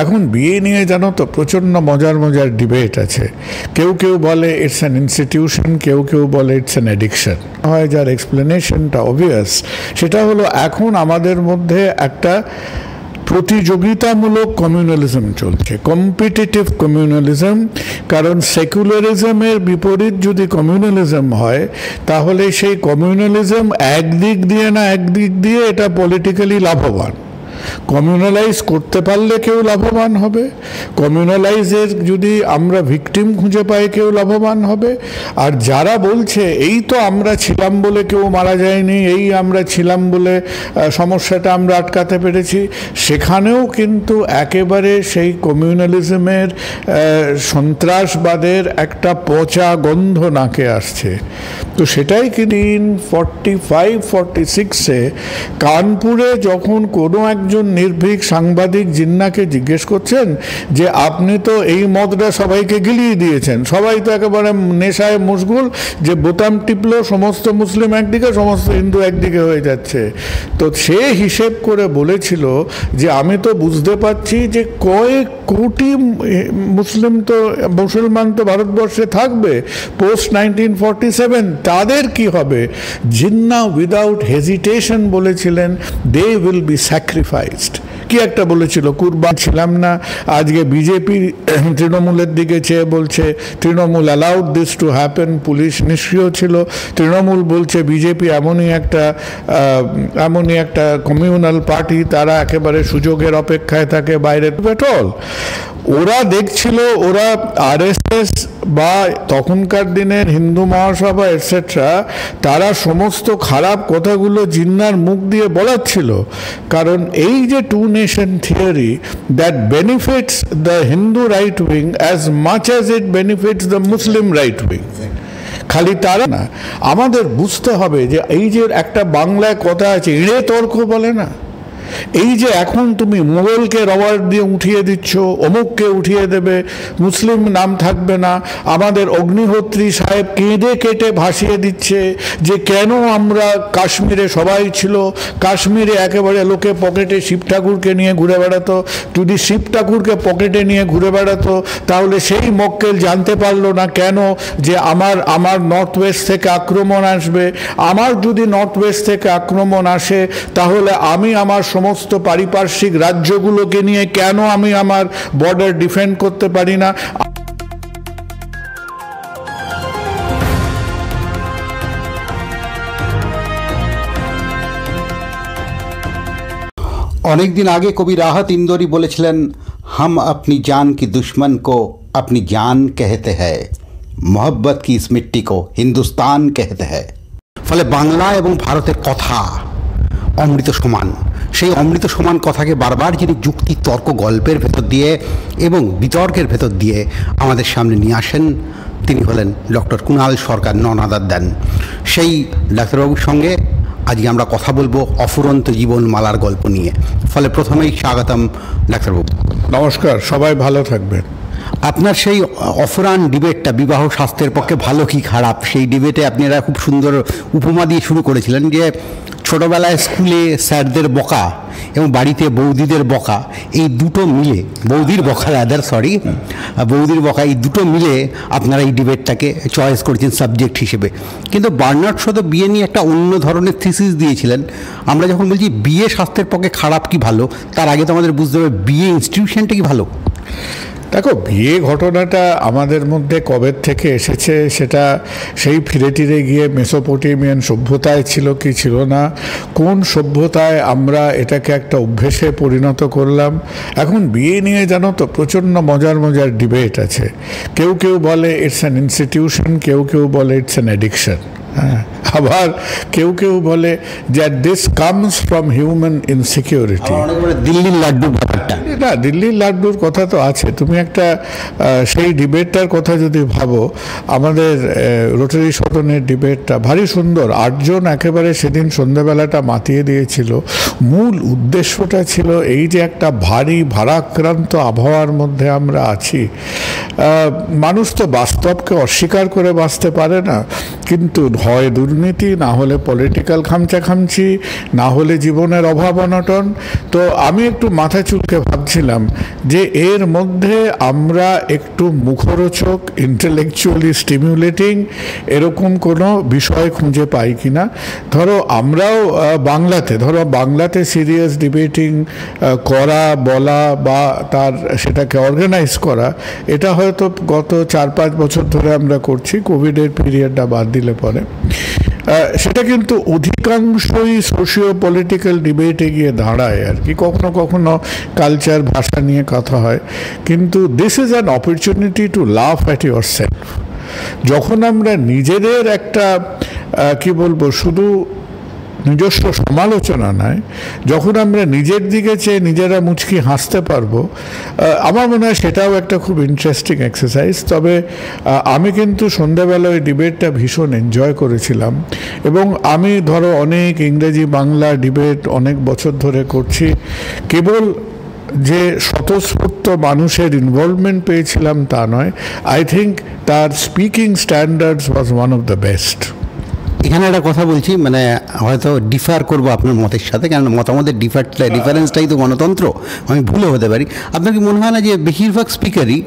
এখন বিয়ে নিয়ে জানো তো প্রচণ্ড মজার মজার ডিবেট আছে। কেউ কেউ বলে ইটস অ্যান ইনস্টিটিউশন, কেউ কেউ বলে ইটস অ্যান অ্যাডিকশন। হয় যার এক্সপ্লেনেশনটা অবভিয়াস, সেটা হলো এখন আমাদের মধ্যে একটা প্রতিযোগিতামূলক কমিউনালিজম চলছে, কম্পিটিটিভ কমিউনালিজম। কারণ সেকুলারিজমের বিপরীত যদি কমিউনালিজম হয়, তাহলে সেই কমিউনালিজম একদিক দিয়ে না একদিক দিয়ে এটা পলিটিক্যালি লাভবান। কমিউনালাইজ করতে পারলে কেউ লাভবান হবে, কমিউনালাইজের যদি আমরা ভিকটিম খুঁজে পাই কেউ লাভবান হবে। আর যারা বলছে এই তো আমরা ছিলাম বলে কেউ মারা যায়নি, এই আমরা ছিলাম বলে সমস্যাটা আমরা আটকাতে পেরেছি, সেখানেও কিন্তু একেবারে সেই কমিউনালিজমের সন্ত্রাসবাদের একটা পচা গন্ধ নাকে আসছে। তো সেটাই কি 1945-46-এ কানপুরে যখন কোনো একজন নির্ভীক সাংবাদিক জিন্নাকে জিজ্ঞেস করছেন যে আপনি তো এই মদটা সবাইকে গিলিয়ে দিয়েছেন, সবাই তো একেবারে নেশায় মশগুল, যে বোতাম টিপলো সমস্ত মুসলিম একদিকে সমস্ত হিন্দু একদিকে হয়ে যাচ্ছে। তো সে হিসেব করে বলেছিল যে আমি তো বুঝতে পারছি যে কয়েক কোটি মুসলমান তো ভারতবর্ষে থাকবে পোস্ট 1947, তাদের কি হবে? জিন্না উইদাউট হেজিটেশন বলেছিলেন দে উইল বি স্যাক্রিফাইসড। কি একটা বলেছিল, কুরবান ছিলাম না। আজকে বিজেপি তৃণমূলের দিকে চেয়ে বলছে Trinamool allowed this to happen, police নিষ্ক্রিয় ছিল। তৃণমূল বলছে বিজেপি এমনই একটা কমিউনাল পার্টি, তারা একেবারে সুযোগের অপেক্ষায় থাকে, বাইরে পেট্রোল। ওরা দেখছিল ওরা আরএসএস বা তখনকার দিনের হিন্দু মহাসভা এটসেট্রা, তারা সমস্ত খারাপ কথাগুলো জিন্নার মুখ দিয়ে বলাচ্ছিল। কারণ এই যে two nation theory that benefits the Hindu right wing as much as it benefits the Muslim right wing. খালি তারা না, আমাদের বুঝতে হবে যে এই যে একটা বাংলায় কথা আছে, ইড়ে তর্ক বলে না, এই যে এখন তুমি মোগলকে রবার দিয়ে উঠিয়ে দিচ্ছ, অমুককে উঠিয়ে দেবে, মুসলিম নাম থাকবে না, আমাদের অগ্নিহোত্রী সাহেব কেঁদে কেটে ভাসিয়ে দিচ্ছে যে কেন আমরা কাশ্মীরে সবাই ছিল, কাশ্মীরে একেবারে লোকে পকেটে শিব ঠাকুরকে নিয়ে ঘুরে বেড়াতো। যদি শিব ঠাকুরকে পকেটে নিয়ে ঘুরে বেড়াতো তাহলে সেই মক্কেল জানতে পারলো না কেন যে আমার নর্থ ওয়েস্ট থেকে আক্রমণ আসবে। আমার যদি নর্থ ওয়েস্ট থেকে আক্রমণ আসে তাহলে আমি আমার সমস্ত পারিপার্শ্বিক রাজ্যগুলোকে নিয়ে কেন আমি আমার বর্ডার ডিফেন্ড করতে পারি না? অনেক দিন আগে কবি রাহত ইন্দোরি বলেছিলেন, हम अपनी जान की दुश्मन को अपनी जान कहते हैं, मोहब्बत की इस मिट्टी को हिंदुस्तान कहते हैं। ফলে বাংলা এবং ভারতের কথা অমৃত সমান। সেই অমৃত সমান কথাকে বারবার যিনি যুক্তি তর্ক গল্পের ভেতর দিয়ে এবং বিতর্কের ভেতর দিয়ে আমাদের সামনে নিয়ে আসেন, তিনি হলেন ডক্টর কুণাল সরকার, নন আদার দেন। সেই ডাক্তারবাবুর সঙ্গে আজকে আমরা কথা বলবো অফুরন্ত জীবনমালার গল্প নিয়ে। ফলে প্রথমেই স্বাগতম ডাক্তারবাবু। নমস্কার, সবাই ভালো থাকবেন। আপনার সেই অফুরান ডিবেটটা বিবাহ স্বাস্থ্যের পক্ষে ভালো কি খারাপ, সেই ডিবেটে আপনারা খুব সুন্দর উপমা দিয়ে শুরু করেছিলেন যে ছোটোবেলায় স্কুলে স্যারদের বকা এবং বাড়িতে বৌদিদের বকা, এই দুটো মিলে বৌদির বকা এই দুটো মিলে আপনারা এই ডিবেটটাকে চয়েস করেছেন সাবজেক্ট হিসেবে। কিন্তু বার্নার্ড শো তো বিয়ে নিয়ে একটা অন্য ধরনের থিসিস দিয়েছিলেন। আমরা যখন বলছি বিয়ে স্বাস্থ্যের পক্ষে খারাপ কি ভালো, তার আগে তো আমাদের বুঝতে হবে বিয়ে ইনস্টিটিউশনটা কি ভালো। দেখো, বিয়ে ঘটনাটা আমাদের মধ্যে কবে থেকে এসেছে সেটা সেই ফিরে টিরে গিয়ে মেসোপটেমিয়ান সভ্যতায় ছিল কি ছিল না, কোন সভ্যতায় আমরা এটাকে একটা অভ্যেসে পরিণত করলাম। এখন বিয়ে নিয়ে জানো তো প্রচণ্ড মজার মজার ডিবেট আছে। কেউ কেউ বলে ইটস অ্যান ইনস্টিটিউশন, কেউ কেউ বলে ইটস অ্যান অ্যাডিকশন। আবার কেউ কেউ বলে যে this comes from human insecurity. দিল্লির লাড্ডুর ব্যাপারটা না, দিল্লির লাড্ডুর কথা তো আছে। তুমি একটা সেই ডিবেটটার কথা যদি ভাবো, আমাদের রোটারি সদনের ডিবেটটা ভারী সুন্দর, 8 জন একেবারে সেদিন সন্ধ্যাবেলাটা মাতিয়ে দিয়েছিল। মূল উদ্দেশ্যটা ছিল এই যে একটা ভারী ভারাক্রান্ত আবহাওয়ার মধ্যে আমরা আছি। মানুষ তো বাস্তবকে অস্বীকার করে বাঁচতে পারে না, কিন্তু হয় দুর্নীতি, না হলে পলিটিক্যাল খামচাখামচি, না হলে জীবনের অভাব অনটন। তো আমি একটু মাথা চুলকে ভাবছিলাম যে এর মধ্যে আমরা একটু মুখরোচক, ইন্টেলেকচুয়ালি স্টিমুলেটিং এরকম কোনো বিষয় খুঁজে পাই কিনা। ধরো আমরাও বাংলাতে সিরিয়াস ডিবেটিং করা, বলা বা সেটাকে অর্গানাইজ করা, এটা হয়তো গত 4-5 বছর ধরে আমরা করছি, কোভিডের পিরিয়ডটা বাদ দিলে পরে। সেটা কিন্তু অধিকাংশই সোশিও পলিটিক্যাল ডিবেটে গিয়ে দাঁড়ায় আর কি, কখনো কখনো কালচার, ভাষা নিয়ে কথা হয়। কিন্তু this is an opportunity to লাফ অ্যাট ইউর সেলফ। যখন আমরা নিজেদের একটা কি বলবো, শুধু নিজস্ব সমালোচনা নয়, যখন আমরা নিজের দিকে চেয়ে নিজেরা মুচকি হাসতে পারবো, আমার মনে হয় সেটাও একটা খুব ইন্টারেস্টিং এক্সারসাইজ। তবে আমি কিন্তু সন্ধ্যাবেলা ওই ডিবেটটা ভীষণ এনজয় করেছিলাম। এবং আমি ধরো অনেক ইংরেজি বাংলা ডিবেট অনেক বছর ধরে করছি, কেবল যে স্বতঃস্ফূর্ত মানুষের ইনভলভমেন্ট পেয়েছিলাম তা নয়, আই থিঙ্ক তার speaking standards was one of the best. এখানে একটা কথা বলছি, মানে হয়তো ডিফার করবো আপনার মতের সাথে, কারণ মতামতের ডিফারেন্সটাই তো গণতন্ত্র, আমি ভুলও হতে পারি। আপনার কি মনে হয় না যে বেশিরভাগ স্পিকারই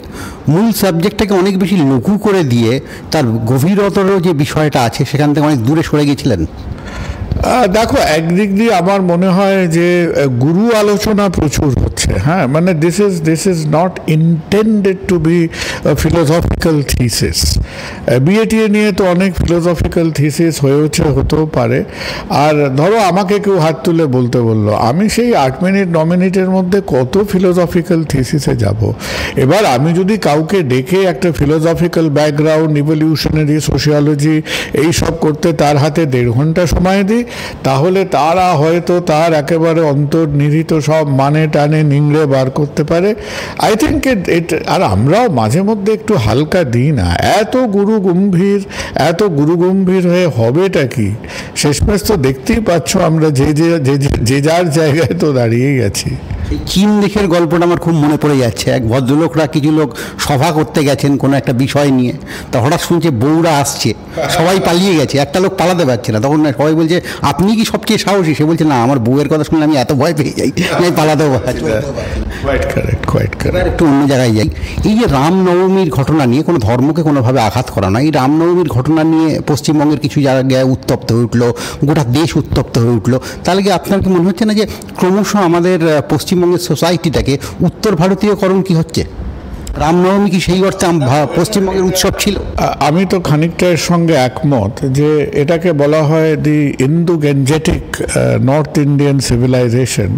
মূল সাবজেক্টটাকে অনেক বেশি লঘু করে দিয়ে তার গভীরতর যে বিষয়টা আছে সেখান থেকে অনেক দূরে সরে গেছিলেন? দেখো, একদিক দিয়ে আমার মনে হয় যে গুরু আলোচনা প্রচুর হচ্ছে। হ্যাঁ, মানে this is not intended to be philosophical thesis. বিএটিএ নিয়ে তো অনেক ফিলোসফিক্যাল থিসিস হতেও পারে। আর ধরো আমাকে কেউ হাত তুলে বলতে বললো, আমি সেই 8 মিনিট 9 মিনিটের মধ্যে কত ফিলোসফিক্যাল থিসিসে যাব। এবার আমি যদি কাউকে ডেকে একটা ফিলোসফিক্যাল ব্যাকগ্রাউন্ড, ইভলিউশনারি সোশিয়োলজি এইসব করতে তার হাতে 1.5 ঘন্টা সময় দিই, তাহলে তারা হয়তো তার একেবারে অন্তর্নিহিত সব মানে টানে নিংড়ে বার করতে পারে। আই থিঙ্ক আর আমরাও মাঝে মধ্যে একটু হালকা দিই না। এত গুরু গম্ভীর হয়ে হবেটা কি? শেষমেশ তো দেখতেই পাচ্ছ আমরা যে যার জায়গায় তো দাঁড়িয়েই আছি। চীন দেশের গল্পটা আমার খুব মনে পড়ে যাচ্ছে। এক ভদ্রলোকরা, কিছু লোক সভা করতে গেছেন কোনো একটা বিষয় নিয়ে, তা হঠাৎ শুনছে বউরা আসছে, সবাই পালিয়ে গেছে, একটা লোক পালাতে পারছে না। তখন সবাই বলছে, আপনি কি সবচেয়ে সাহসী? সে বলছে, না, আমার বউয়ের কথা শুনলে আমি এত ভয় পেয়ে যাই, আমি পালাতেও পারছি। একটু অন্য জায়গায় যাই। এই যে রামনবমীর ঘটনা নিয়ে, কোনো ধর্মকে কোনোভাবে আঘাত করা না, এই রামনবমীর ঘটনা নিয়ে পশ্চিমবঙ্গের কিছু জায়গায় উত্তপ্ত হয়ে উঠলো, গোটা দেশ উত্তপ্ত হয়ে উঠলো। তাহলে কি আপনার কি মনে হচ্ছে না যে ক্রমশ আমাদের পশ্চিমবঙ্গের সোসাইটিটাকে উত্তর ভারতীয়করণ কি হচ্ছে? রামনবমী কি সেই অর্থে পশ্চিমবঙ্গের উৎসব ছিল? আমি তো খানিকটা এর সঙ্গে একমত যে এটাকে বলা হয় the Indo Gangetic North Indian civilization.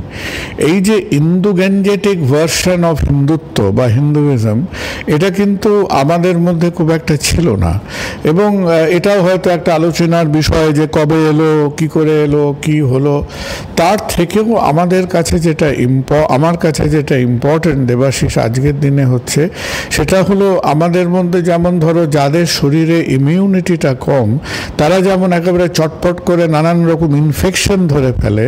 এই যে Indo Gangetic version of Hindutva বা হিন্দুইজম, এটা কিন্তু আমাদের মধ্যে খুব একটা ছিল না। এবং এটাও হয়তো একটা আলোচনার বিষয় যে কবে এলো, কি করে এলো, কি হলো। তার থেকেও আমাদের কাছে আমার কাছে যেটা ইম্পর্টেন্ট দেবাশিস আজকের দিনে হচ্ছে, সেটা হলো আমাদের মধ্যে যেমন ধরো যাদের শরীরে ইমিউনিটিটা কম, তারা যেমন একেবারে চটপট করে নানান রকম ইনফেকশন ধরে ফেলে।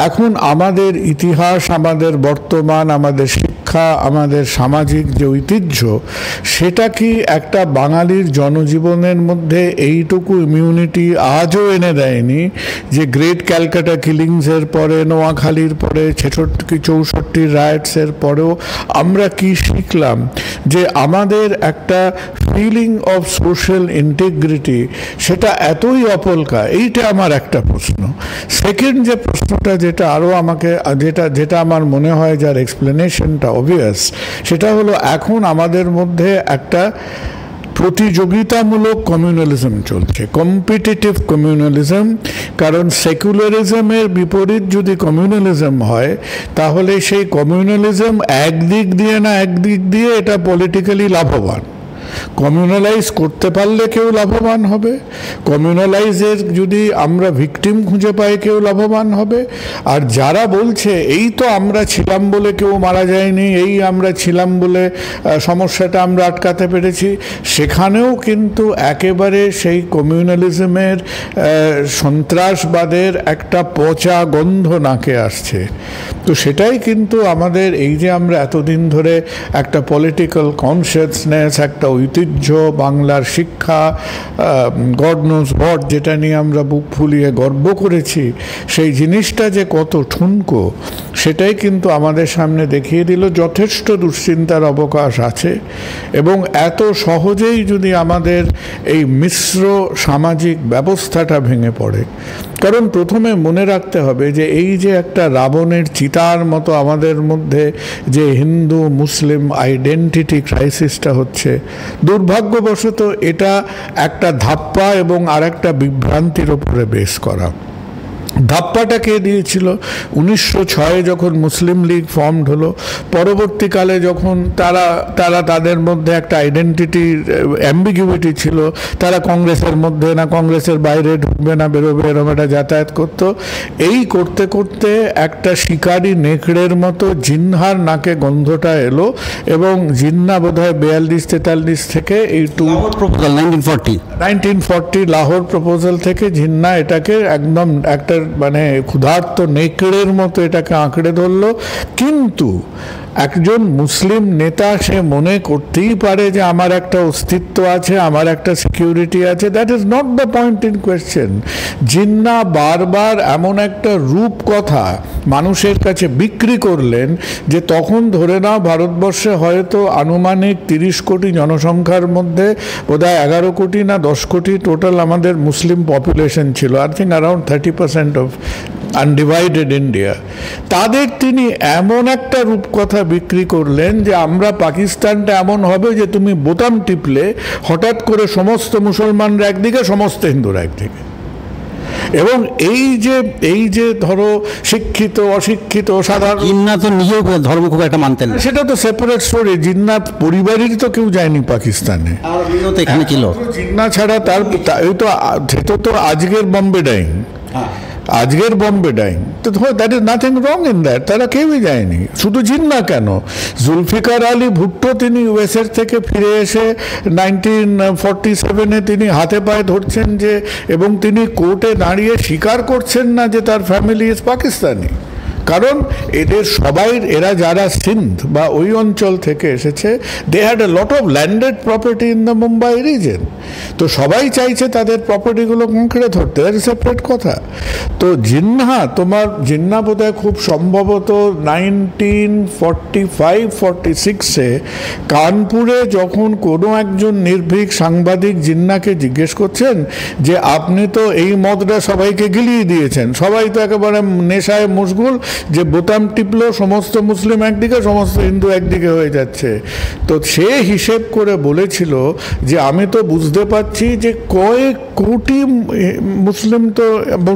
এখন আমাদের ইতিহাস, আমাদের বর্তমান, আমাদের শিক্ষা, আমাদের সামাজিক যে ঐতিহ্য, সেটা কি একটা বাঙালির জনজীবনের মধ্যে এইটুকু ইমিউনিটি আজও এনে দেয়নি যে গ্রেট ক্যালকাটা কিলিংসের পরে, নোয়াখালীর পরে, 64 রাইটসের পরেও আমরা কি শিখলাম যে আমাদের একটা ফিলিং অফ সোশ্যাল ইন্টিগ্রিটি সেটা এতই অপলকা। এইটা আমার একটা প্রশ্ন। সেকেন্ড যে প্রশ্নটা, যেটা আরও আমাকে যেটা আমার মনে হয় যার এক্সপ্লেনেশনটা অবভিয়াস, সেটা হলো এখন আমাদের মধ্যে একটা প্রতিযোগিতামূলক কমিউনালিজম চলছে, কম্পিটিটিভ কমিউনালিজম। কারণ সেকুলারিজমের বিপরীত যদি কমিউনালিজম হয়, তাহলে সেই কমিউনালিজম একদিক দিয়ে এটা পলিটিক্যালি লাভবান। কমিউনালাইজ করতে পারলে কেউ লাভবান হবে, কমিউনালাইজের যদি আমরা ভিকটিম খুঁজে পাই কেউ লাভবান হবে। আর যারা বলছে এই তো আমরা ছিলাম বলে কেউ মারা যায়নি, এই আমরা ছিলাম বলে সমস্যাটা আমরা আটকাতে পেরেছি, সেখানেও কিন্তু একেবারে সেই কমিউনালিজমের সন্ত্রাসবাদের একটা পচা গন্ধ নাকে আসছে। তো সেটাই কিন্তু আমাদের এই যে আমরা এতদিন ধরে একটা পলিটিক্যাল কনসিয়াসনেস, একটা ঐতিহ্য, বাংলার শিক্ষা, গড নোজ হোয়াট, যেটা নিয়ে আমরা বুক ফুলিয়ে গর্ব করেছি, সেই জিনিসটা যে কত ঠুনকো সেটাই কিন্তু আমাদের সামনে দেখিয়ে দিল। যথেষ্ট দুশ্চিন্তার অবকাশ আছে এবং এত সহজেই যদি আমাদের এই মিশ্র সামাজিক ব্যবস্থাটা ভেঙে পড়ে। কারণ প্রথমে মনে রাখতে হবে যে এই যে একটা রাবণের চিতার মতো আমাদের মধ্যে যে হিন্দু মুসলিম আইডেন্টিটি ক্রাইসিসটা হচ্ছে, দুর্ভাগ্যবশত এটা একটা ধাপ্পা এবং আর একটা বিভ্রান্তির ওপরে বেস করা। ধাপ্পাটা কে দিয়েছিল? 1906 যখন মুসলিম লীগ ফর্মড হলো, পরবর্তীকালে যখন তারা তাদের মধ্যে একটা আইডেন্টিটির অ্যাম্বিগুইটি ছিল, তারা কংগ্রেসের মধ্যে না কংগ্রেসের বাইরে ঢুকবে না বেরোবে, এরকম একটা যাতায়াত করতো। এই করতে করতে একটা শিকারি নেকড়ের মতো জিন্নার নাকে গন্ধটা এলো এবং জিন্না বোধহয় 42-43 থেকে এই 1940 লাহোর প্রপোজাল থেকে জিন্না এটাকে একদম একটা মানে ক্ষুধার্ত নেকড়ের মতো এটাকে আঁকড়ে ধরলো। কিন্তু একজন মুসলিম নেতা সে মনে করতেই পারে যে আমার একটা অস্তিত্ব আছে, আমার একটা সিকিউরিটি আছে। That is not the point in question. Jinnah বারবার এমন একটা রূপকথা মানুষের কাছে বিক্রি করলেন যে তখন ধরে নাও ভারতবর্ষে হয়তো আনুমানিক 30 কোটি জনসংখ্যার মধ্যে বোধহয় 11 কোটি না 10 কোটি টোটাল আমাদের মুসলিম পপুলেশন ছিল। I think around 30% of undivided India. তাদের তিনি এমন একটা রূপকথা বিক্রি করলেন যে আমরা পাকিস্তানটা এমন হবে যে তুমি বোতাম টিপলে হঠাৎ করে সমস্ত মুসলমানরা একদিকে, সমস্ত হিন্দুরা একদিকে। এবং এই যে ধরো শিক্ষিত অশিক্ষিত সাধারণ, জিন্না তো নিজেও ধর্ম খুব একটা মানতেন, সেটা তো সেপারেট স্টোরি। জিন্না পরিবারেরই তো কেউ যায়নি পাকিস্তানে, এখানে ছিল। জিন্না ছাড়া তার তো আজকের বম্বে ডাইং, আজকের বম্বে ডাইং, তো that is nothing wrong in that. তারা কেউই যায়নি। শুধু জিন্না কেন, জুলফিকার আলী ভুট্টো তিনি ইউএসএর থেকে ফিরে এসে 1947-এ তিনি হাতে পায়ে ধরছেন যে, এবং তিনি কোর্টে দাঁড়িয়ে স্বীকার করছেন না যে তার ফ্যামিলি ইজ পাকিস্তানি। কারণ এরা যারা সিন্ধ বা ওই অঞ্চল থেকে এসেছে, they had a lot of landed property in the Mumbai region. তো সবাই চাইছে তাদের প্রপার্টিগুলো মুখড়ে ধরতে, দ্যাট ইজ সেপারেট কথা। তো জিন্না বোধহয় খুব সম্ভবত 1945-46-এ কানপুরে যখন কোনো একজন নির্ভীক সাংবাদিক জিন্নাকে জিজ্ঞেস করছেন যে আপনি তো এই মদটা সবাইকে গিলিয়ে দিয়েছেন, সবাই তো একেবারে নেশায় মশগুল যে বোতাম টিপলো সমস্ত মুসলিম একদিকে, সমস্ত হিন্দু একদিকে হয়ে যাচ্ছে। তো সে হিসেব করে বলেছিল যে আমি তো বুঝতে পারছি যে কয়েক কোটি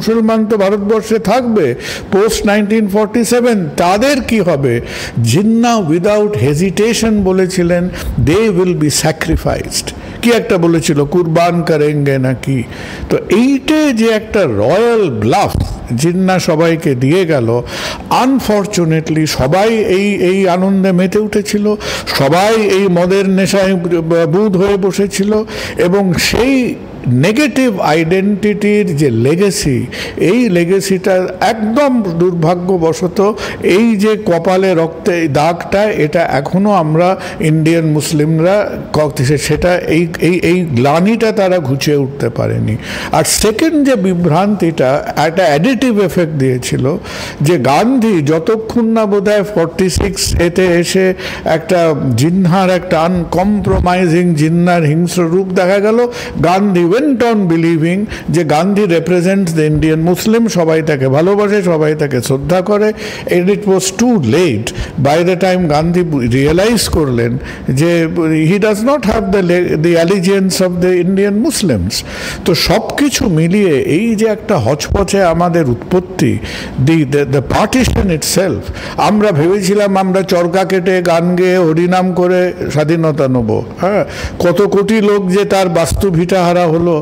মুসলমান তো ভারতবর্ষে থাকবে পোস্ট 1947, তাদের কি হবে? জিন্না উইদাউট হেজিটেশন বলেছিলেন দে উইল বি স্যাক্রিফাইসড। কি একটা বলেছিল, কুরবান করেঙ্গে নাকি। তো এইটা যে একটা রয়্যাল ব্লাফ জিন্না সবাইকে দিয়ে গেল। আনফর্চুনেটলি সবাই এই আনন্দে মেতে উঠেছিল, সবাই এই মদের নেশায় বুঁদ হয়ে বসেছিল এবং সেই নেগেটিভ আইডেন্টিটির যে লেগেসি, এই লেগেসিটা একদম দুর্ভাগ্যবশত এই যে কপালে রক্তে দাগটা, এটা এখনও আমরা ইন্ডিয়ান মুসলিমরা সেটা এই গ্লানিটা তারা ঘুচিয়ে উঠতে পারেনি। আর সেকেন্ড যে বিভ্রান্তিটা একটা অ্যাডিটিভ এফেক্ট দিয়েছিল যে গান্ধী যতক্ষণ না বোধহয় 46-এতে এসে একটা জিন্নার একটা আনকম্প্রোমাইজিং জিন্নার হিংস্র রূপ দেখা গেল, গান্ধী went on believing যে Gandhi represents the Indian Muslim, সবাই তাকে ভালোবাসে, সবাই তাকে শ্রদ্ধা করে। and it was too late by the time Gandhi realise করলেন যে he does not have the allegiance of the Indian Muslims। তো সব কিছু মিলিয়ে এই যে একটা হচপচে আমাদের উৎপত্তি, the partition itself, আমরা ভেবেছিলাম আমরা চরকা কেটে গান গেয়ে হরিনাম করে স্বাধীনতা নেব। হ্যাঁ, কত কোটি লোক যে তার বাস্তু ভিটা হারা হলো হলো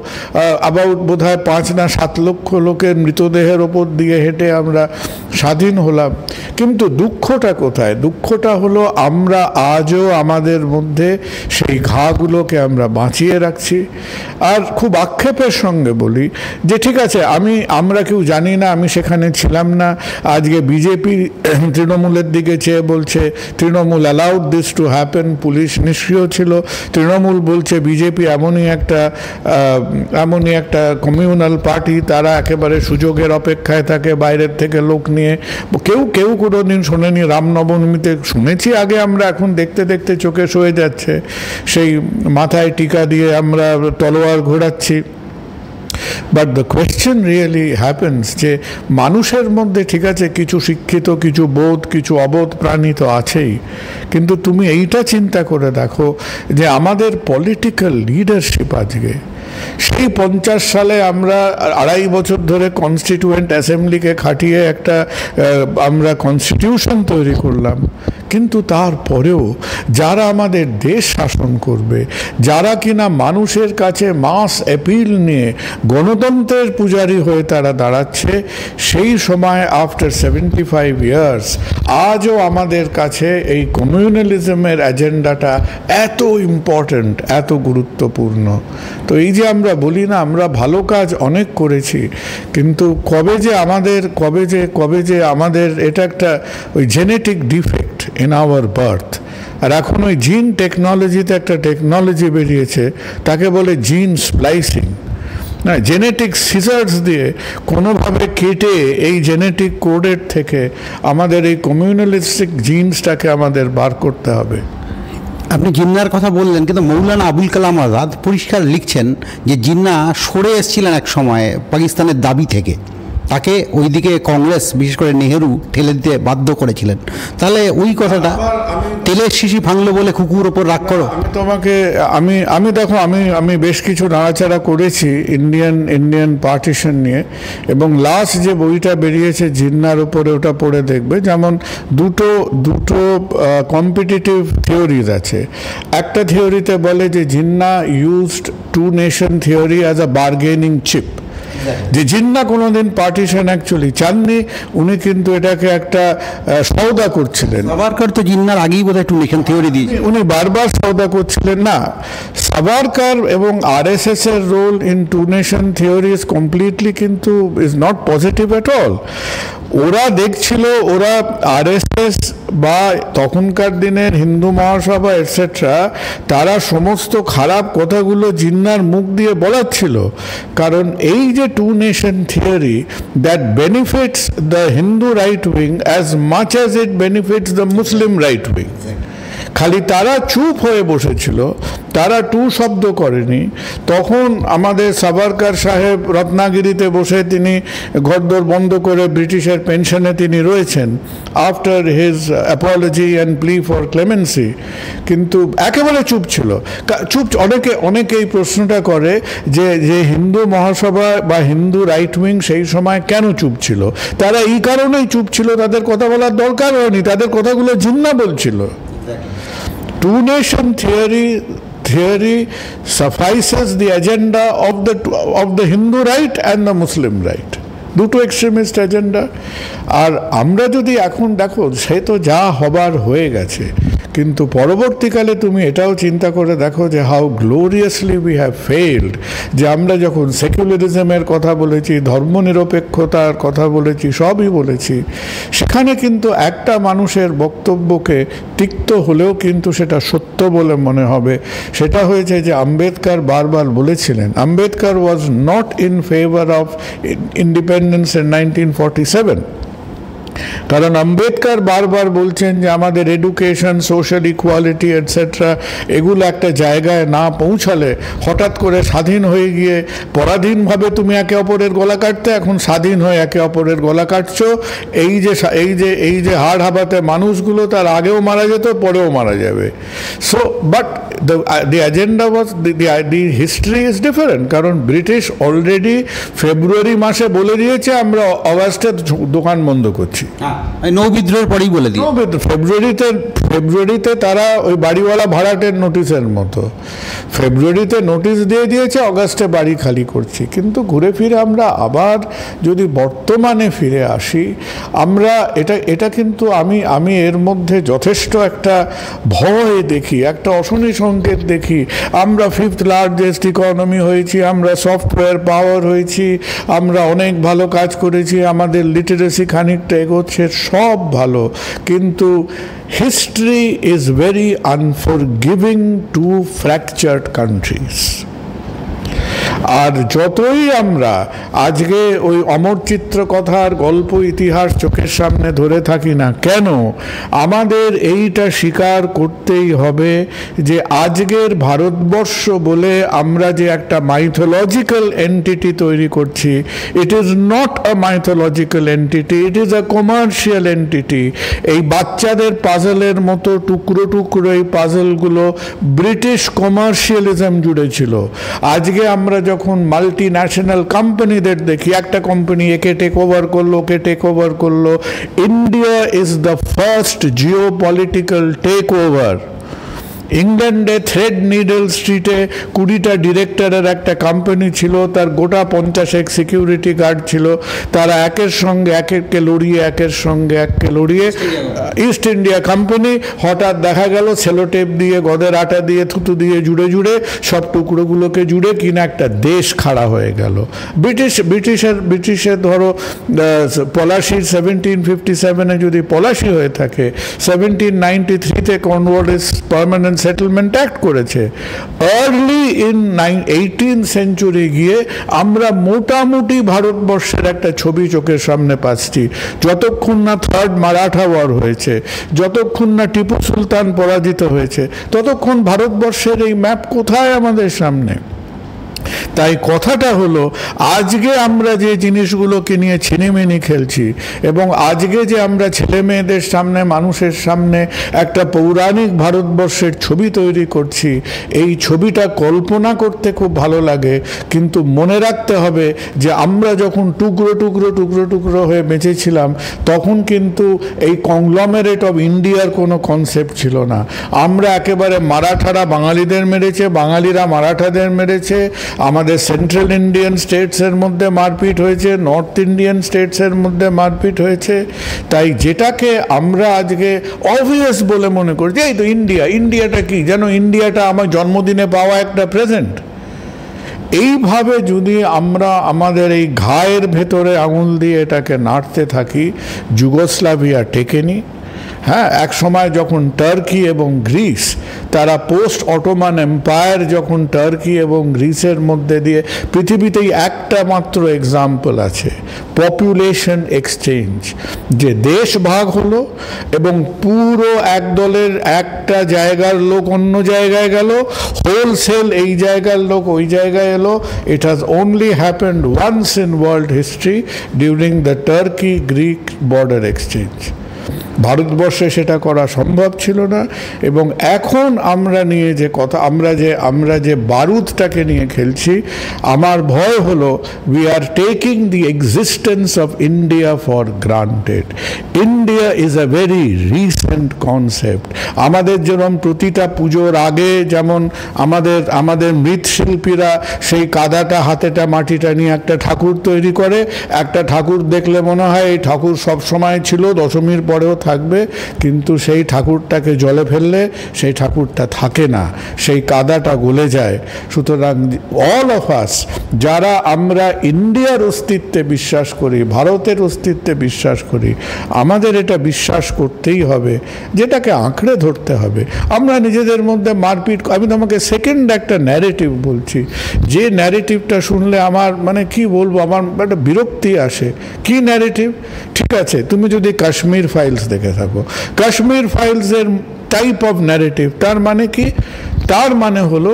অ্যাবাউট বোধহয় 5 না 7 লক্ষ লোকের মৃতদেহের ওপর দিয়ে হেঁটে আমরা স্বাধীন হলাম। কিন্তু দুঃখটা কোথায়? দুঃখটা হলো আমরা আজও আমাদের মধ্যে সেই ঘাগুলোকে আমরা বাঁচিয়ে রাখছি। আর খুব আক্ষেপের সঙ্গে বলি যে ঠিক আছে, আমরা কেউ জানি না, আমি সেখানে ছিলাম না। আজকে বিজেপি তৃণমূলের দিকে চেয়ে বলছে Trinamool allowed this to happen, police নিষ্ক্রিয় ছিল। তৃণমূল বলছে বিজেপি এমনই একটা কমিউনাল পার্টি, তারা একেবারে সুযোগের অপেক্ষায় থাকে বাইরের থেকে লোক নিয়ে। কেউ কোনোদিন শোনেনি রামনবমীতে, শুনেছি আগে আমরা, এখন দেখতে দেখতে চোখে সয়ে যাচ্ছে। সেই মাথায় টিকা দিয়ে আমরা তলোয়ার ঘোরাচ্ছি। But the question really happens যে মানুষের মধ্যে ঠিক আছে কিছু শিক্ষিত, কিছু বোধ, কিছু অবোধ প্রাণী তো আছেই, কিন্তু তুমি এইটা চিন্তা করে দেখো যে আমাদের পলিটিক্যাল লিডারশিপ আজকে, সেই 50 সালে আমরা 2.5 বছর ধরে কনস্টিটিউয়েন্ট অ্যাসেম্বলিকে খাটিয়ে একটা আমরা কনস্টিটিউশন তৈরি করলাম, কিন্তু তারপরেও যারা আমাদের দেশ শাসন করবে, যারা কিনা মানুষের কাছে মাস অ্যাপিল নিয়ে গণতন্ত্রের পূজারী হয়ে তারা দাঁড়াচ্ছে, সেই সময় আফটার 75 ইয়ার্স আজও আমাদের কাছে এই কমিউনালিজমের এজেন্ডাটা এত ইম্পর্ট্যান্ট, এত গুরুত্বপূর্ণ। তো এই যে আমরা বলি না আমরা ভালো কাজ অনেক করেছি, কিন্তু কবে যে আমাদের এটা একটা ওই genetic defect in our birth. আর এখন ওই জিন টেকনোলজিতে একটা টেকনোলজি বেরিয়েছে, তাকে বলে জিন স্প্লাইসিং। না, জেনেটিক সিজার্স দিয়ে কোনোভাবে কেটে এই জেনেটিক কোডের থেকে আমাদের এই কমিউনালিস্টিক জিন্সটাকে আমাদের বার করতে হবে। আপনি জিন্নার কথা বললেন, কিন্তু মৌলানা আবুল কালাম আজাদ পরিষ্কার লিখছেন যে জিন্না সরে এসেছিলেন এক সময় পাকিস্তানের দাবি থেকে, তাকে ওইদিকে কংগ্রেস বিশেষ করে নেহেরু ঠেলে দিতে বাধ্য করেছিলেন। তাহলে ওই কথাটা তেলের শিশি ভাঙলো বলে কুকুর ওপর রাগ করো। আমি দেখো আমি বেশ কিছু নাড়াচাড়া করেছি ইন্ডিয়ান পার্টিশন নিয়ে, এবং লাস্ট যে বইটা বেরিয়েছে জিন্নার উপরে, ওটা পড়ে দেখবে। যেমন দুটো কম্পিটিটিভ থিওরিজ আছে। একটা থিওরিতে বলে যে Jinnah used 2 nation theory as a bargaining chip, যে জিন্না কোনোদিন পার্টিশন অ্যাকচুয়ালি চাননি, উনি কিন্তু এটাকে একটা সওদা করছিলেন। সাভারকর তো জিন্নার আগেই বোধহয় 2 নেশন থিওরি দিয়েছে, উনি বারবার সওদা করছিলেন। না, সাভারকর এবং আরএসএস এর role in 2 nation theory is completely কিন্তু is not positive at all. ওরা দেখছিল, ওরা আরএসএস বা তখনকার দিনের হিন্দু মহাসভা এটসেট্রা, তারা সমস্ত খারাপ কথাগুলো জিন্নার মুখ দিয়ে বলাচ্ছিল। কারণ এই যে 2 nation theory, that benefits the Hindu right wing as much as it benefits the Muslim right wing. খালি তারা চুপ হয়ে বসেছিল, তারা 2 শব্দ করেনি। তখন আমাদের সাভারকর সাহেব রত্নাগিরিতে বসে তিনি ঘরদোর বন্ধ করে ব্রিটিশের পেনশনে তিনি রয়েছেন after his apology and plea for clemency, কিন্তু একেবারে চুপ ছিল। অনেকেই প্রশ্নটা করে যে হিন্দু মহাসভা বা হিন্দু রাইট উইং সেই সময় কেন চুপ ছিল? তারা এই কারণেই চুপ ছিল, তাদের কথা বলার দরকার হয়নি, তাদের কথাগুলো জিন্না বলছিল। 2 nation theory suffices the agenda of the Hindu right and the Muslim right. দুটো এক্সট্রিমিস্ট এজেন্ডা। আর আমরা যদি এখন দেখো, সে তো যা হবার হয়ে গেছে, কিন্তু পরবর্তীকালে তুমি এটাও চিন্তা করে দেখো যে হাউ গ্লোরিয়াসলি উই হ্যাভ ফেইলড। যে আমরা যখন সেকুলারিজমের কথা বলেছি, ধর্মনিরপেক্ষতার কথা বলেছি, সবই বলেছি, সেখানে কিন্তু একটা মানুষের বক্তব্যকে তিক্ত হলেও কিন্তু সেটা সত্য বলে মনে হবে। সেটা হয়েছে যে আম্বেদকর বারবার বলেছিলেন, Ambedkar was not in favour of independence in 1947। কারণ আম্বেদকর বারবার বলছেন যে আমাদের এডুকেশন, সোশ্যাল ইকুয়ালিটি এটসেট্রা, এগুলো একটা জায়গায় না পৌঁছালে হঠাৎ করে স্বাধীন হয়ে গিয়ে পরাধীনভাবে তুমি একে অপরের গলা কাটতে, এখন স্বাধীন হয়ে একে অপরের গলা কাটছো। এই যে হাড় হাবাতে মানুষগুলো তার আগেও মারা যেত, পরেও মারা যাবে। So but the agenda was the history is different, কারণ ব্রিটিশ অলরেডি ফেব্রুয়ারি মাসে বলে দিয়েছে আমরা অগাস্টে দোকান বন্ধ করছি। নৌ বিদ্রোহের পরেই বলে দিই, ফেব্রুয়ারিতে তারা ওই বাড়িওয়ালা ভাড়াটের নোটিশের মতো ফেব্রুয়ারিতে নোটিশ দিয়ে দিয়েছে, অগাস্টে বাড়ি খালি করছি। কিন্তু ঘুরে ফিরে আমরা আবার যদি বর্তমানে ফিরে আসি, আমরা এটা কিন্তু আমি এর মধ্যে যথেষ্ট একটা ভয় দেখি, একটা অশনি সংকেত দেখি। আমরা 5th লার্জেস্ট ইকোনমি হয়েছি, আমরা সফটওয়্যার পাওয়ার হয়েছি, আমরা অনেক ভালো কাজ করেছি, আমাদের লিটারেসি খানিকটা এগোচ্ছে, সব ভালো। কিন্তু history is very unforgiving to fractured countries. আর যতই আমরা আজকে ওই অমরচিত্র কথার গল্প ইতিহাস চোখের সামনে ধরে থাকি না কেন, আমাদের এইটা স্বীকার করতেই হবে যে আজকের ভারতবর্ষ বলে আমরা যে একটা মাইথোলজিক্যাল এন্টিটি তৈরি করছি, it is not a mythological entity, it is a commercial entity. এই বাচ্চাদের পাজলের মতো টুকরো টুকরো এই পাজলগুলো ব্রিটিশ কমার্শিয়ালিজম জুড়ে ছিল। আজকে আমরা যখন মাল্টি ন্যাশনাল কোম্পানিদের দেখি, একটা কোম্পানি একে টেক ওভার করলো, ওকে টেক ওভার করলো। India is the first geopolitical take over. ইংল্যান্ডে থ্রেড নিডল স্ট্রিটে 20টা ডিরেক্টরের একটা কোম্পানি ছিল, তার গোটা 50 সিকিউরিটি গার্ড ছিল। তারা একের সঙ্গে একেরকে লড়িয়ে, একের সঙ্গে এককে লড়িয়ে ইস্ট ইন্ডিয়া কোম্পানি হঠাৎ দেখা গেল সেলোটেপ দিয়ে, গদের আটা দিয়ে, থুতু দিয়ে জুড়ে জুড়ে সব টুকরোগুলোকে জুড়ে কিনা একটা দেশ খাড়া হয়ে গেল। ব্রিটিশের ধরো পলাশির 1757-এ যদি পলাশি হয়ে থাকে, 1793-তে কর্নওয়ালিস পার্মানেন্ট সেটেলমেন্ট অ্যাক্ট করেছে। আর্লি ইন 18th সেঞ্চুরি গিয়ে আমরা মোটামুটি ভারতবর্ষের একটা ছবি চোখের সামনে পাচ্ছি। যতক্ষণ না থার্ড মারাঠা ওয়ার হয়েছে, যতক্ষণ না টিপু সুলতান পরাজিত হয়েছে, ততক্ষণ ভারতবর্ষের এই ম্যাপ কোথায় আমাদের সামনে? তাই কথাটা হলো, আজকে আমরা যে জিনিসগুলোকে নিয়ে ছিনিমিনি খেলছি এবং আজকে যে আমরা ছেলে মেয়েদের সামনে, মানুষের সামনে একটা পৌরাণিক ভারতবর্ষের ছবি তৈরি করছি, এই ছবিটা কল্পনা করতে খুব ভালো লাগে, কিন্তু মনে রাখতে হবে যে আমরা যখন টুকরো টুকরো টুকরো টুকরো হয়ে বেঁচেছিলাম, তখন কিন্তু এই কংগ্লমেরেট অফ ইন্ডিয়ার কোনো কনসেপ্ট ছিল না। আমরা একেবারে মারাঠারা বাঙালিদের মেরেছে, বাঙালিরা মারাঠাদের মেরেছে, আমাদের সেন্ট্রাল ইন্ডিয়ান স্টেটসের মধ্যে মারপিট হয়েছে, নর্থ ইন্ডিয়ান স্টেটসের মধ্যে মারপিট হয়েছে। তাই যেটাকে আমরা আজকে অবভিয়াস বলে মনে করছি, এই তো ইন্ডিয়াটা কি যেন, ইন্ডিয়াটা আমার জন্মদিনে পাওয়া একটা প্রেজেন্ট। এইভাবে যদি আমরা আমাদের এই ঘায়ের ভেতরে আঙুল দিয়ে এটাকে নাড়তে থাকি, যুগোস্লাভিয়া টেকেনি। হ্যাঁ, এক সময় যখন টার্কি এবং গ্রিস, তারা পোস্ট অটোমান এম্পায়ার, যখন টার্কি এবং গ্রিসের মধ্যে দিয়ে, পৃথিবীতেই একটা মাত্র এক্সাম্পল আছে পপুলেশন এক্সচেঞ্জ, যে দেশ ভাগ হলো এবং পুরো এক দলের একটা জায়গার লোক অন্য জায়গায় গেল, হোলসেল এই জায়গার লোক ওই জায়গায় এলো। It has only happened once in world history during the Turkey Greek border exchange. ভারতবর্ষে সেটা করা সম্ভব ছিল না। এবং এখন আমরা নিয়ে যে কথা, আমরা যে বারুদটাকে নিয়ে খেলছি, আমার ভয় হলো we are taking the existence of India for granted. India is a very recent concept. আমাদের যেমন প্রতিটা পুজোর আগে যেমন আমাদের মৃৎশিল্পীরা সেই কাদাটা, হাতেটা, মাটিটা নিয়ে একটা ঠাকুর তৈরি করে, একটা ঠাকুর দেখলে মনে হয় এই ঠাকুর সবসময় ছিল, দশমীর পরেও থাকবে, কিন্তু সেই ঠাকুরটাকে জলে ফেললে সেই ঠাকুরটা থাকে না, সেই কাদাটা গলে যায়। সুতরাং অল অফ আস যারা আমরা ইন্ডিয়ার অস্তিত্বে বিশ্বাস করি, ভারতের অস্তিত্বে বিশ্বাস করি, আমাদের এটা বিশ্বাস করতেই হবে, যেটাকে আঁকড়ে ধরতে হবে। আমরা নিজেদের মধ্যে মারপিট, আমি তোমাকে সেকেন্ড একটা ন্যারেটিভ বলছি, যে ন্যারেটিভটা শুনলে আমার মানে কি বলবো, আমার একটা বিরক্তি আসে। কি ন্যারেটিভ? ঠিক আছে, তুমি যদি কাশ্মীর ফাইলস দেখে থাকো, কাশ্মীর ফাইলসের টাইপ অফ ন্যারেটিভ, তার মানে কি? তার মানে হলো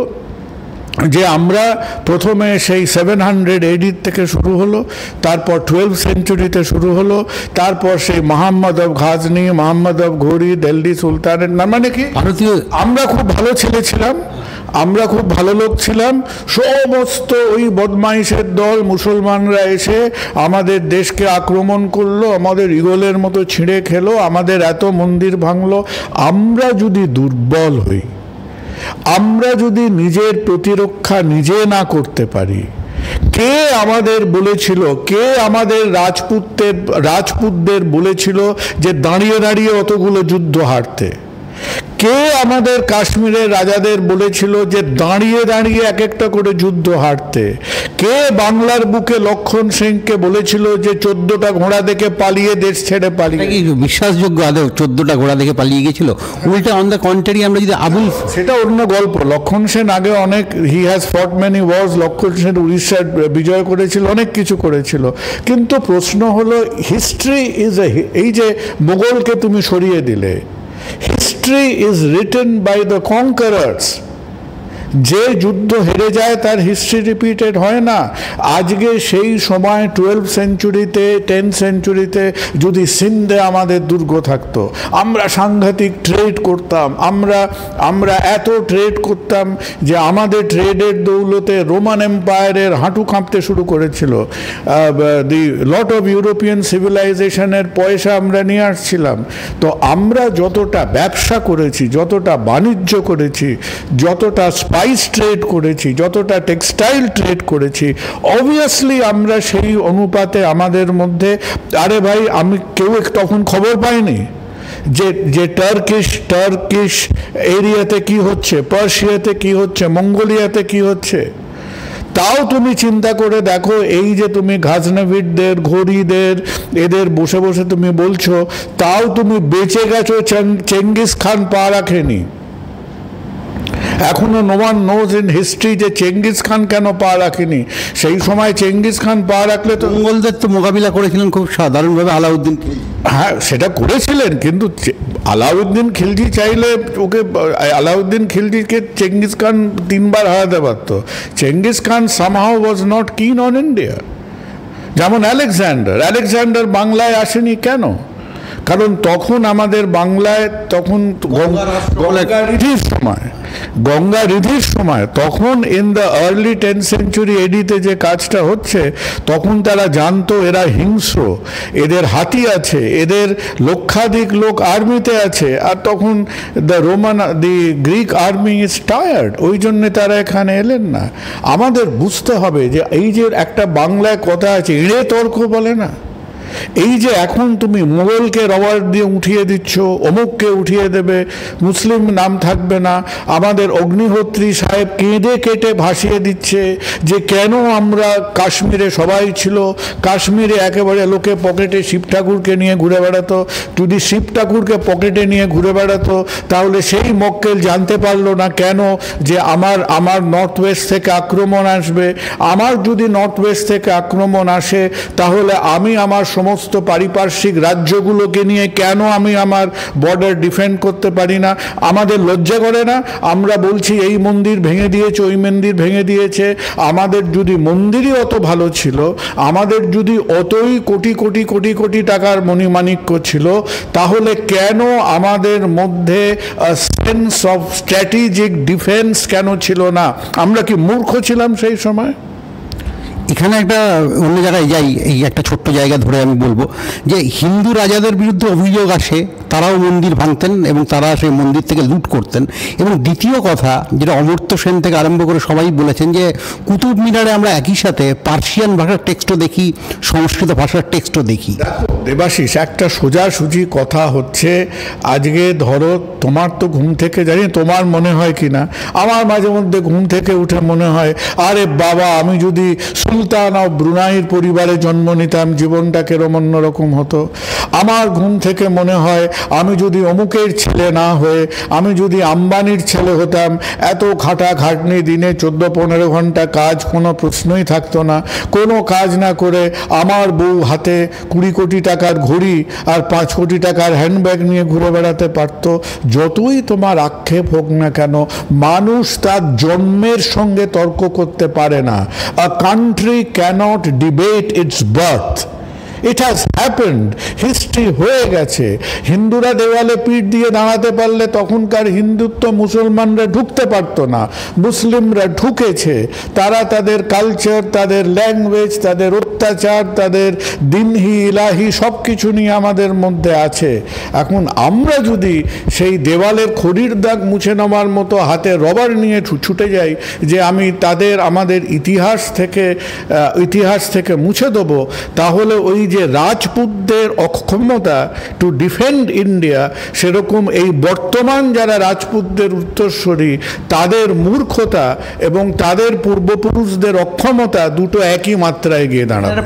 যে আমরা প্রথমে সেই 700 AD থেকে শুরু হলো, তারপর 12th সেঞ্চুরিতে শুরু হলো, তারপর সেই মোহাম্মদ অফ গাজনি, মোহাম্মদ অফ ঘোরি, দিল্লি সুলতানের, না মানে কি, ভারতীয় আমরা খুব ভালো ছেলে ছিলাম, আমরা খুব ভালো লোক ছিলাম, সমস্ত ওই বদমাইশের দল মুসলমানরা এসে আমাদের দেশকে আক্রমণ করলো, আমাদের ঈগলের মতো ছিঁড়ে খেলো, আমাদের এত মন্দির ভাঙলো। আমরা যদি দুর্বল হই, আমরা যদি নিজের প্রতিরক্ষা নিজে না করতে পারি, কে আমাদের বলেছিল, কে আমাদের রাজপুতদের বলেছিল যে দাঁড়িয়ে দাঁড়িয়ে অতগুলো যুদ্ধ হারতে? কে আমাদের কাশ্মীরের রাজাদের বলেছিল যে দাঁড়িয়ে দাঁড়িয়ে এক একটা করে যুদ্ধ হারতে? কে বাংলার বুকে লক্ষণ সেনকে বলেছিল যে 14টা ঘোড়া দেখে পালিয়ে দেশ ছেড়ে পালিয়ে? বিশ্বাসযোগ্য আদৌ 14টা ঘোড়া দেখে পালিয়ে গেছিল? উল্টে অন দ্য কন্ট্রারি আমরা যদি সেটা অন্য গল্প। লক্ষণ সেন আগে অনেক, হি হ্যাজ ফট মেনি ওয়ার্স, লক্ষণ সেন উড়িষ্যার বিজয় করেছিল, অনেক কিছু করেছিল। কিন্তু প্রশ্ন হলো, হিস্ট্রি ইজ এই যে মোগলকে তুমি সরিয়ে দিলে, history is written by the conquerors. যে যুদ্ধ হেরে যায় তার হিস্ট্রি রিপিটেড হয় না। আজকে সেই সময় 12th সেঞ্চুরিতে 10th সেঞ্চুরিতে যদি সিন্ধে আমাদের দুর্গ থাকতো, আমরা সাংঘাতিক ট্রেড করতাম, আমরা এত ট্রেড করতাম যে আমাদের ট্রেডের দৌলতে রোমান এম্পায়ারের হাঁটু কাঁপতে শুরু করেছিল। দি লট অফ ইউরোপিয়ান সিভিলাইজেশনের পয়সা আমরা নিয়ে আসছিলাম। তো আমরা যতটা ব্যবসা করেছি, যতটা বাণিজ্য করেছি, যতটা স্পাইস ট্রেড করেছি, যতটা টেক্সটাইল ট্রেড করেছি, অবভিয়াসলি আমরা সেই অনুপাতে আমাদের মধ্যে, আরে ভাই আমি কেউ তখন খবর পাইনি যে টার্কিশ এরিয়াতে কি হচ্ছে, পার্সিয়াতে কি হচ্ছে, মঙ্গোলিয়াতে কি হচ্ছে। তাও তুমি চিন্তা করে দেখো, এই যে তুমি গাজনভিদদের, ঘোরিদের, এদের বসে বসে তুমি বলছো, তাও তুমি বেঁচে গেছো, চেঙ্গিস খান পা রাখেনি। এখনো no one knows in history যে চেঙ্গিস খান কেন পা রাখেনি। সেই সময় চেঙ্গিস খান পা রাখলে তো মঙ্গলদের তো মোকাবিলা করেছিলেন খুব সাধারণভাবে আলাউদ্দিন। হ্যাঁ, সেটা করেছিলেন, কিন্তু আলাউদ্দিন খিলজি চাইলে ওকে, আলাউদ্দিন খিলজিকে চেঙ্গিস খান 3বার হারাতে পারত। Genghis Khan somehow was not কিন অন ইন্ডিয়া। যেমন আলেকজান্ডার বাংলায় আসেনি কেন? কারণ তখন আমাদের বাংলায় তখন গঙ্গা রিধির সময় তখন in the early 10th century এডিতে যে কাজটা হচ্ছে, তখন তারা জানতো এরা হিংস্র, এদের হাতি আছে, এদের লক্ষাধিক লোক আর্মিতে আছে, আর তখন দি গ্রিক আর্মি ইজ টায়ার্ড, ওই জন্যে তারা এখানে এলেন না। আমাদের বুঝতে হবে যে এই যে একটা বাংলায় কথা আছে, এড়ে তর্ক বলে না, এই যে এখন তুমি মোগলকে রবার দিয়ে উঠিয়ে দিচ্ছ, অমুককে উঠিয়ে দেবে, মুসলিম নাম থাকবে না, আমাদের অগ্নিহোত্রী সাহেব কেঁদে কেটে ভাসিয়ে দিচ্ছে যে কেন আমরা কাশ্মীরে সবাই ছিল, কাশ্মীরে একেবারে লোকে পকেটে শিব ঠাকুরকে নিয়ে ঘুরে বেড়াতো। যদি শিব ঠাকুরকে পকেটে নিয়ে ঘুরে বেড়াতো তাহলে সেই মক্কেল জানতে পারলো না কেন যে আমার নর্থ ওয়েস্ট থেকে আক্রমণ আসবে। আমার যদি নর্থ ওয়েস্ট থেকে আক্রমণ আসে তাহলে আমি আমার সমস্ত পারিপার্শ্বিক রাজ্যগুলোকে নিয়ে কেন আমি আমার বর্ডার ডিফেন্ড করতে পারি না? আমাদের লজ্জা করে না? আমরা বলছি এই মন্দির ভেঙে দিয়েছে, ওই মন্দির ভেঙে দিয়েছে। আমাদের যদি মন্দিরই অত ভালো ছিল, আমাদের যদি অতই কোটি কোটি কোটি কোটি টাকার মণিমাণিক্য ছিল, তাহলে কেন আমাদের মধ্যে সেন্স অফ স্ট্র্যাটেজিক ডিফেন্স কেন ছিল না? আমরা কি মূর্খ ছিলাম সেই সময়? এখানে একটা অন্য জায়গায় যাই, এই একটা ছোট্ট জায়গা ধরে আমি বলবো যে হিন্দু রাজাদের বিরুদ্ধে অভিযোগ আসে তারাও মন্দির ভাঙতেন এবং তারা সেই মন্দির থেকে লুট করতেন। এবং দ্বিতীয় কথা, যেটা অমর্ত্য সেন থেকে আরম্ভ করে সবাই বলেছেন, যে কুতুব মিনারে আমরা একই সাথে পার্সিয়ান ভাষার টেক্সটও দেখি, সংস্কৃত ভাষার টেক্সটও দেখি। দেবাশিস, একটা সোজাসুজি কথা হচ্ছে, আজকে ধরো তোমার তো ঘুম থেকে, জানি তোমার মনে হয় কি না, আমার মাঝে মধ্যে ঘুম থেকে উঠে মনে হয়, আরে বাবা আমি যদি সুলতান অফ ব্রুনাইয়ের পরিবারে জন্ম নিতাম জীবনটা কেরম অন্যরকম হতো। আমার ঘুম থেকে মনে হয় আমি যদি অমুকের ছেলে না হয়ে আমি যদি আম্বানির ছেলে হতাম, এত খাটাখাটনি, দিনে 14-15 ঘন্টা কাজ, কোনো প্রশ্নই থাকতো না। কোনো কাজ না করে আমার বউ হাতে 20 কোটি টাকার ঘড়ি আর 5 কোটি টাকার হ্যান্ডব্যাগ নিয়ে ঘুরে বেড়াতে পারতো। যতই তোমার আক্ষেপ হোক না কেন, মানুষ তার জন্মের সঙ্গে তর্ক করতে পারে না। A country cannot debate its birth. It has happened, history হয়ে গেছে। হিন্দুরা দেওয়ালে পিঠ দিয়ে দাঁড়াতে পারলে তখনকার হিন্দুত্ব মুসলমানরা ঢুকতে পারতো না, মুসলিমরা ঢুকেছে। তারা তাদের কালচার, তাদের ল্যাঙ্গুয়েজ, তাদের অত্যাচার, তাদের দিনহি ইলাহি সব কিছু নিয়ে আমাদের মধ্যে আছে। এখন আমরা যদি সেই দেওয়ালের খড়ির দাগ মুছে নেওয়ার মতো হাতে রবার নিয়ে ছুটে যাই যে আমি আমাদের ইতিহাস থেকে মুছে দেবো, তাহলে ওই যে রাজপুতদের অক্ষমতা টু ডিফেন্ড ইন্ডিয়া, সেরকম এই বর্তমান যারা রাজপুতদের উত্তরসূরি তাদের মূর্খতা এবং তাদের পূর্বপুরুষদের অক্ষমতা দুটো একই মাত্রায় গিয়ে দাঁড়াবে।